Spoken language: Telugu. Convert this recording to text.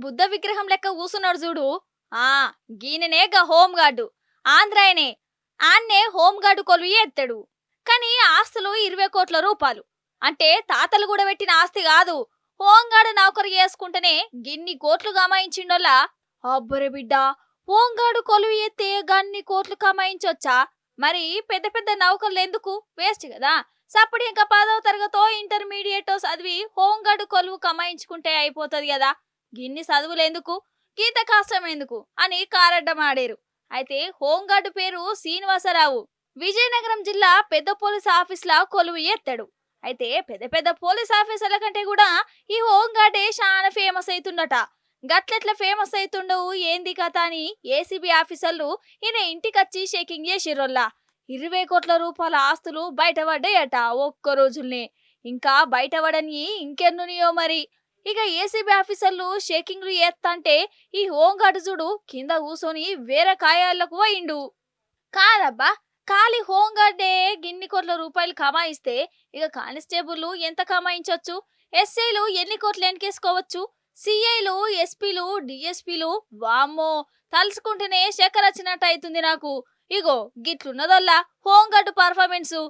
బుద్ధ విగ్రహం లెక్క కూసున్నాడు చూడు. ఆ గీననేగా హోమ్ గార్డు. ఆంధ్రాయనే. ఆన్నే హోమ్ గార్డు కొలువు ఎత్తాడు. కానీ ఆస్తులు 20 కోట్ల రూపాయలు. అంటే తాతలు కూడా పెట్టిన ఆస్తి కాదు. హోమ్ గార్డు నౌకరు చేసుకుంటేనే గిన్ని కోట్లు కమాయించిండోలా. అబ్బరే బిడ్డ, హోమ్ గార్డు కొలువు ఎత్తే గన్ని కోట్లు కమాయించొచ్చా? మరి పెద్ద పెద్ద నౌకర్లు ఎందుకు? వేస్ట్ కదా. సప్పుడు ఇంకా 10వ తరగతో ఇంటర్మీడియటో చదివి హోంగార్డు కొలువు కమాయించుకుంటే అయిపోతుంది కదా. గిన్ని చదువులు ఎందుకు, గీత కష్టం ఎందుకు అని కారడ్డమాడారు. అయితే హోంగార్డు పేరు శ్రీనివాసరావు. విజయనగరం జిల్లా పెద్ద పోలీస్ ఆఫీస్లా కొలువు ఎత్తాడు. అయితే పెద్ద పెద్ద పోలీస్ ఆఫీసర్ల కంటే కూడా ఈ హోంగార్డే చాలా ఫేమస్ అవుతుండట. గట్లెట్లా ఫేమస్ అవుతుండవు ఏంది కథ అని ఏసీబీ ఆఫీసర్లు ఈయన ఇంటికొచ్చి షేకింగ్ చేసిర్రోల్లా. 20 కోట్ల రూపాయల ఆస్తులు బయటపడ్డాయట ఒక్క రోజుల్నే. ఇంకా బయటపడని ఇంకెన్నునియో మరి. ఇక ఏసీబీ ఆఫీసర్లు షేకింగ్లు చేస్తంటే ఈ హోంగార్డు చూడు కింద కూసోని వేరే కాయాలకు పోయిండు. కాదబ్బా, ఖాళీ హోంగార్డే గిన్ని కోట్ల రూపాయలు కమాయిస్తే ఇక కానిస్టేబుల్ ఎంత కమాయించవచ్చు? ఎస్ఐలు ఎన్ని కోట్లు ఎన్కేసుకోవచ్చు? సిఐలు, ఎస్పీలు, డిఎస్పీలు వామ్మో, తలుచుకుంటేనే చక్కెర వచ్చినట్టు అవుతుంది నాకు. ఇగో గిట్లున్నదల్లా హోంగార్డు పర్ఫార్మెన్సు.